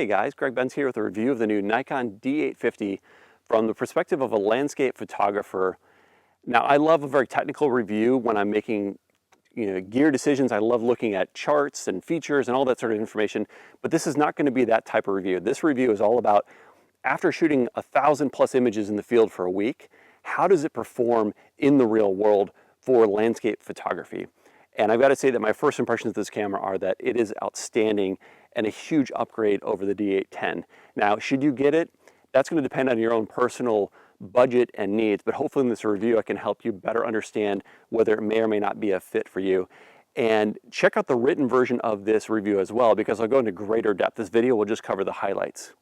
Hey guys, Greg Benz here with a review of the new Nikon D850 from the perspective of a landscape photographer. Now, I love a very technical review when I'm making gear decisions. I love looking at charts and features and all that sort of information, but this is not going to be that type of review. This review is all about, after shooting 1,000+ images in the field for a week, how does it perform in the real world for landscape photography? And I've got to say that my first impressions of this camera are that it is outstanding and a huge upgrade over the D810. Now, should you get it? That's going to depend on your own personal budget and needs, but hopefully in this review I can help you better understand whether it may or may not be a fit for you. And check out the written version of this review as well, because I'll go into greater depth. This video will just cover the highlights.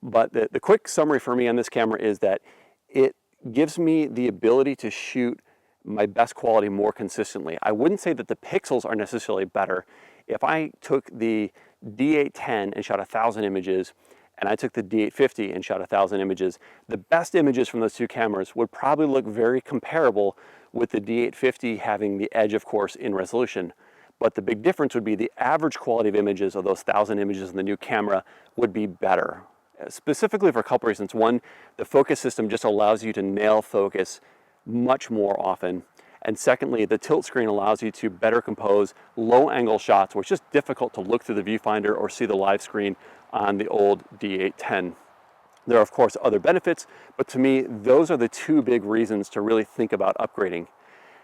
But the quick summary for me on this camera is that it gives me the ability to shoot my best quality more consistently. I wouldn't say that the pixels are necessarily better. If I took the D810 and shot 1,000 images, and I took the D850 and shot 1,000 images, the best images from those two cameras would probably look very comparable, with the D850 having the edge, of course, in resolution. But the big difference would be the average quality of images of those 1,000 images in the new camera would be better. Specifically for a couple reasons. One, the focus system just allows you to nail focus much more often. And secondly, the tilt screen allows you to better compose low angle shots where it's just difficult to look through the viewfinder or see the live screen on the old D810. There are of course other benefits, but to me, those are the two big reasons to really think about upgrading.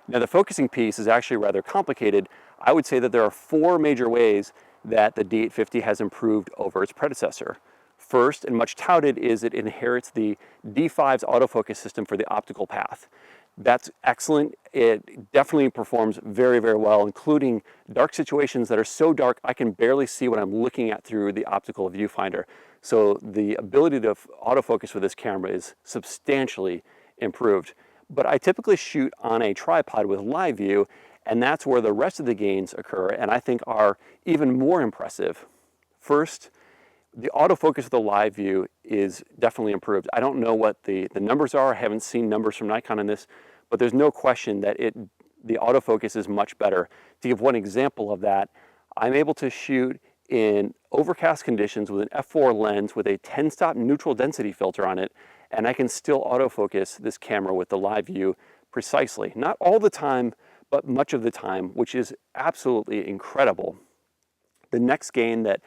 Now, the focusing piece is actually rather complicated. I would say that there are 4 major ways that the D850 has improved over its predecessor. First, and much touted, is it inherits the D5's autofocus system for the optical path. That's excellent. It definitely performs very, very well, including dark situations that are so dark I can barely see what I'm looking at through the optical viewfinder. So the ability to autofocus with this camera is substantially improved. But I typically shoot on a tripod with live view, and that's where the rest of the gains occur, and I think are even more impressive. First, the autofocus of the live view is definitely improved. I don't know what the numbers are. I haven't seen numbers from Nikon on this, but there's no question that the autofocus is much better. To give one example of that, I'm able to shoot in overcast conditions with an f4 lens with a 10-stop neutral density filter on it, and I can still autofocus this camera with the live view precisely. Not all the time, but much of the time, which is absolutely incredible. The next gain that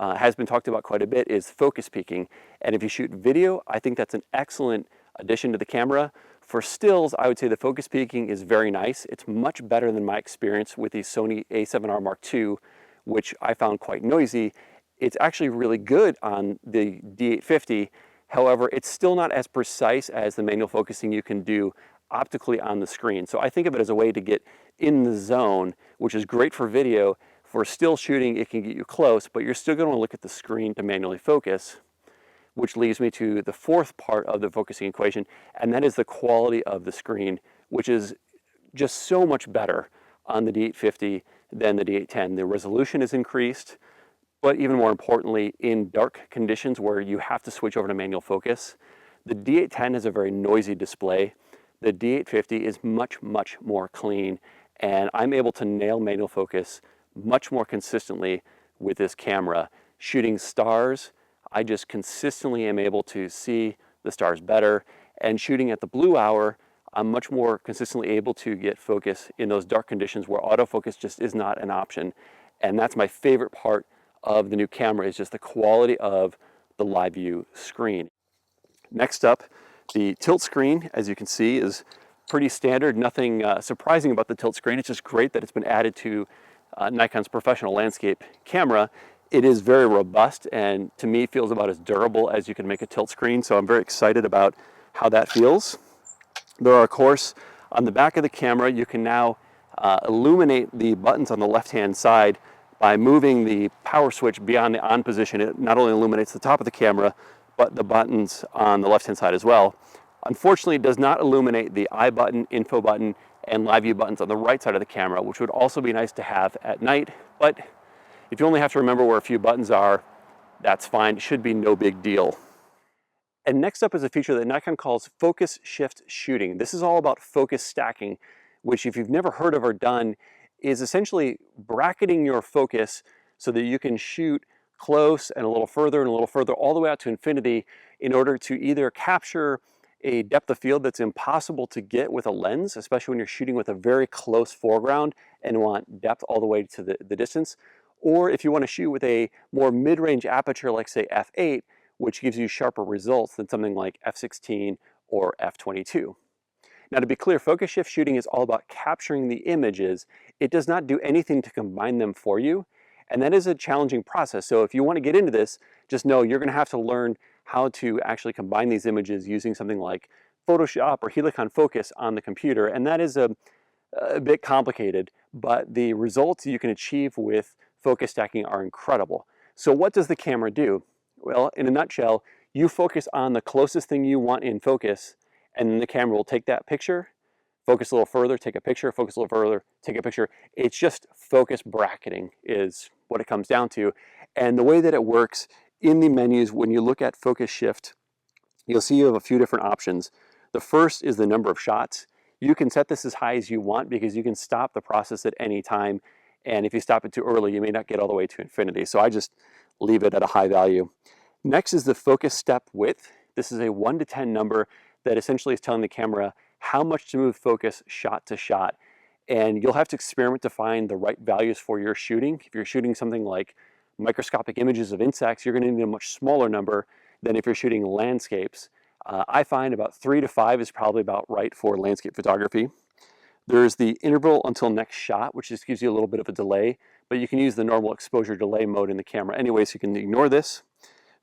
has been talked about quite a bit is focus peaking. And if you shoot video, I think that's an excellent addition to the camera. For stills, I would say the focus peaking is very nice. It's much better than my experience with the Sony A7R Mark II, which I found quite noisy. It's actually really good on the D850. However, it's still not as precise as the manual focusing you can do optically on the screen. So I think of it as a way to get in the zone, which is great for video. For still shooting, it can get you close, but you're still going to look at the screen to manually focus, which leads me to the fourth part of the focusing equation, and that is the quality of the screen, which is just so much better on the D850 than the D810. The resolution is increased, but even more importantly, in dark conditions where you have to switch over to manual focus, the D810 is a very noisy display. The D850 is much, much more clean, and I'm able to nail manual focus much more consistently with this camera. Shooting stars, I just consistently am able to see the stars better, and shooting at the blue hour, I'm much more consistently able to get focus in those dark conditions where autofocus just is not an option. And that's my favorite part of the new camera, is just the quality of the live view screen. Next up, the tilt screen, as you can see, is pretty standard. Nothing surprising about the tilt screen. It's just great that it's been added to Nikon's professional landscape camera. It is very robust, and to me feels about as durable as you can make a tilt screen, so I'm very excited about how that feels. There are, of course, on the back of the camera, you can now illuminate the buttons on the left-hand side by moving the power switch beyond the on position. It not only illuminates the top of the camera, but the buttons on the left-hand side as well. Unfortunately, it does not illuminate the I button, info button, and live view buttons on the right side of the camera, which would also be nice to have at night. But if you only have to remember where a few buttons are, that's fine. It should be no big deal. And next up is a feature that Nikon calls focus shift shooting. This is all about focus stacking, which, if you've never heard of or done, is essentially bracketing your focus so that you can shoot close and a little further and a little further, all the way out to infinity, in order to either capture a depth of field that's impossible to get with a lens, especially when you're shooting with a very close foreground and want depth all the way to the distance, or if you want to shoot with a more mid-range aperture like say f8, which gives you sharper results than something like f16 or f22. Now, to be clear, focus shift shooting is all about capturing the images. It does not do anything to combine them for you, and that is a challenging process. So if you want to get into this, just know you're going to have to learn how to actually combine these images using something like Photoshop or Helicon Focus on the computer, and that is a bit complicated, but the results you can achieve with focus stacking are incredible. So what does the camera do? Well, in a nutshell, you focus on the closest thing you want in focus, and then the camera will take that picture, focus a little further, take a picture, focus a little further, take a picture. It's just focus bracketing is what it comes down to. And the way that it works in the menus, when you look at focus shift, you'll see you have a few different options. The first is the number of shots. You can set this as high as you want because you can stop the process at any time. And if you stop it too early, you may not get all the way to infinity. So I just leave it at a high value. Next is the focus step width. This is a 1 to 10 number that essentially is telling the camera how much to move focus shot to shot. And you'll have to experiment to find the right values for your shooting. If you're shooting something like microscopic images of insects, you're going to need a much smaller number than if you're shooting landscapes. I find about 3 to 5 is probably about right for landscape photography. There's the interval until next shot, which just gives you a little bit of a delay, but you can use the normal exposure delay mode in the camera anyway, so you can ignore this.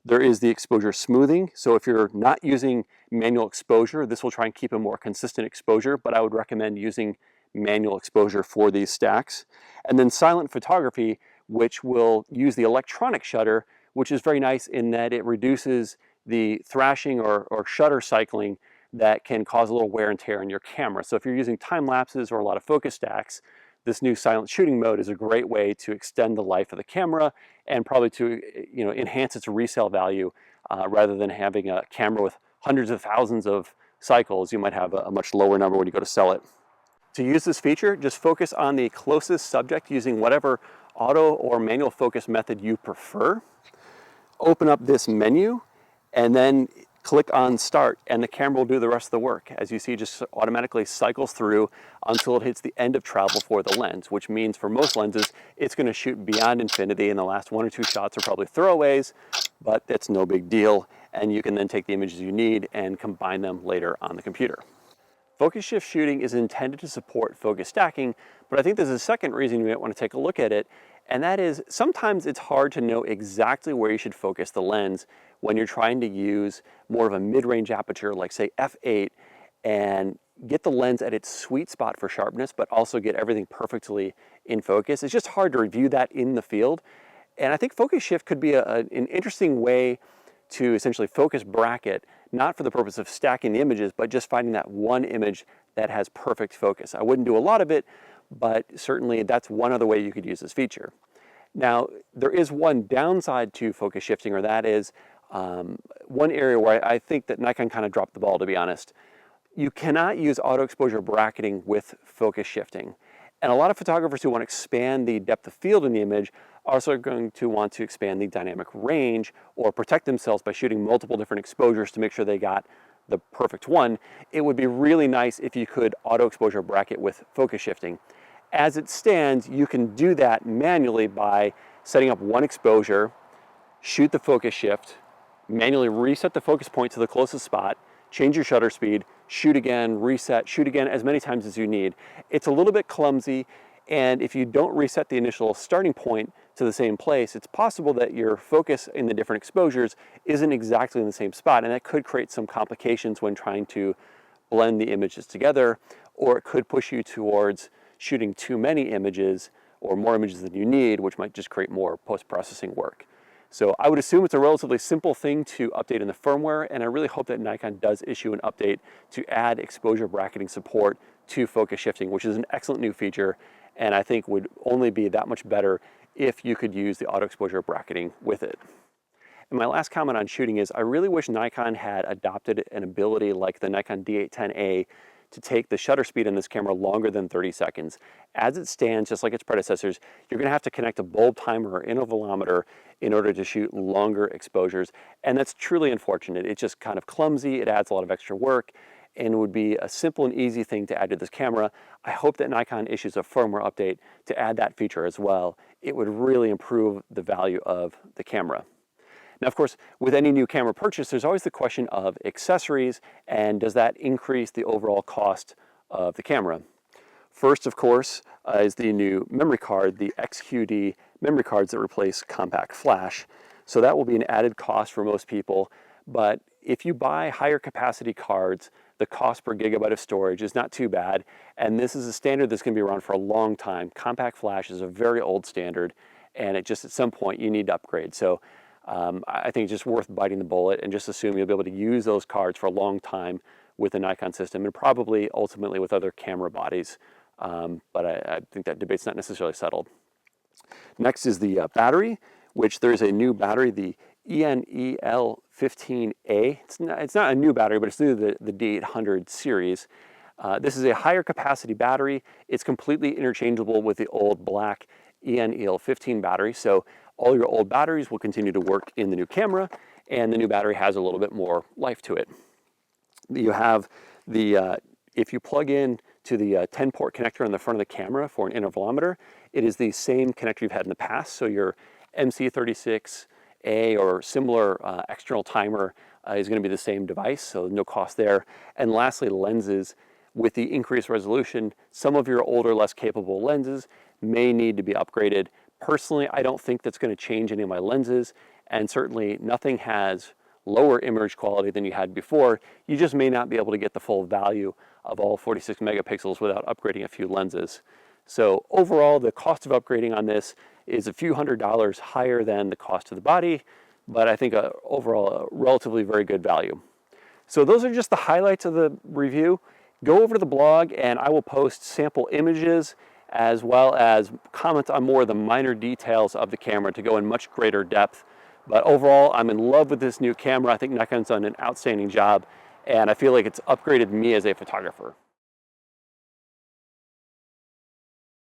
There is the exposure smoothing. So if you're not using manual exposure, this will try and keep a more consistent exposure, but I would recommend using manual exposure for these stacks. And then silent photography, which will use the electronic shutter, which is very nice in that it reduces the thrashing or shutter cycling that can cause a little wear and tear in your camera. So if you're using time lapses or a lot of focus stacks, this new silent shooting mode is a great way to extend the life of the camera and probably to enhance its resale value rather than having a camera with hundreds of thousands of cycles. You might have a much lower number when you go to sell it. To use this feature, just focus on the closest subject using whatever auto or manual focus method you prefer. Open up this menu and then click on start, and the camera will do the rest of the work. As you see, just automatically cycles through until it hits the end of travel for the lens, which means for most lenses, it's going to shoot beyond infinity, and the last 1 or 2 shots are probably throwaways, but that's no big deal, and you can then take the images you need and combine them later on the computer. Focus shift shooting is intended to support focus stacking, but I think there's a second reason you might want to take a look at it, and that is sometimes it's hard to know exactly where you should focus the lens when you're trying to use more of a mid-range aperture like say f8 and get the lens at its sweet spot for sharpness, but also get everything perfectly in focus. It's just hard to review that in the field. And I think focus shift could be an interesting way to essentially focus bracket, not for the purpose of stacking the images, but just finding that one image that has perfect focus. I wouldn't do a lot of it, but certainly that's one other way you could use this feature. Now, there is one downside to focus shifting, or that is one area where I think that Nikon kind of dropped the ball, to be honest. You cannot use auto exposure bracketing with focus shifting. And a lot of photographers who want to expand the depth of field in the image are also going to want to expand the dynamic range or protect themselves by shooting multiple different exposures to make sure they got the perfect one. It would be really nice if you could auto exposure bracket with focus shifting. As it stands, you can do that manually by setting up one exposure, shoot the focus shift, manually reset the focus point to the closest spot, change your shutter speed, shoot again, reset, shoot again as many times as you need. It's a little bit clumsy, and if you don't reset the initial starting point to the same place, it's possible that your focus in the different exposures isn't exactly in the same spot, and that could create some complications when trying to blend the images together, or it could push you towards shooting too many images or more images than you need, which might just create more post-processing work. So I would assume it's a relatively simple thing to update in the firmware, and I really hope that Nikon does issue an update to add exposure bracketing support to focus shifting, which is an excellent new feature, and I think would only be that much better if you could use the auto exposure bracketing with it. And my last comment on shooting is I really wish Nikon had adopted an ability like the Nikon D810A to take the shutter speed in this camera longer than 30 seconds. As it stands, just like its predecessors, you're going to have to connect a bulb timer or intervalometer in order to shoot longer exposures, and that's truly unfortunate. It's just kind of clumsy, it adds a lot of extra work, and would be a simple and easy thing to add to this camera. I hope that Nikon issues a firmware update to add that feature as well. It would really improve the value of the camera. Now, of course, with any new camera purchase, there's always the question of accessories, and does that increase the overall cost of the camera? First, of course, is the new memory card, the XQD memory cards that replace compact flash. So that will be an added cost for most people, but if you buy higher capacity cards, the cost per gigabyte of storage is not too bad, and this is a standard that's going to be around for a long time. Compact flash is a very old standard, and it just at some point you need to upgrade. So I think it's just worth biting the bullet and just assume you'll be able to use those cards for a long time with the Nikon system, and probably ultimately with other camera bodies, but I think that debate's not necessarily settled. Next is the battery, which there's a new battery, the ENEL15A. It's not a new battery, but it's through the D800 series. This is a higher capacity battery. It's completely interchangeable with the old black ENEL15 battery, so all your old batteries will continue to work in the new camera, and the new battery has a little bit more life to it. You have the, if you plug in to the 10-port connector on the front of the camera for an intervalometer, it is the same connector you've had in the past, so your MC36A or similar external timer is going to be the same device, so no cost there. And lastly, lenses. With the increased resolution, some of your older, less capable lenses may need to be upgraded. Personally, I don't think that's going to change any of my lenses, and certainly nothing has lower image quality than you had before. You just may not be able to get the full value of all 46 megapixels without upgrading a few lenses. So overall, the cost of upgrading on this is a few $100s higher than the cost of the body, but I think overall a relatively very good value. So those are just the highlights of the review. Go over to the blog and I will post sample images as well as comments on more of the minor details of the camera to go in much greater depth. But overall, I'm in love with this new camera. I think Nikon's done an outstanding job, and I feel like it's upgraded me as a photographer.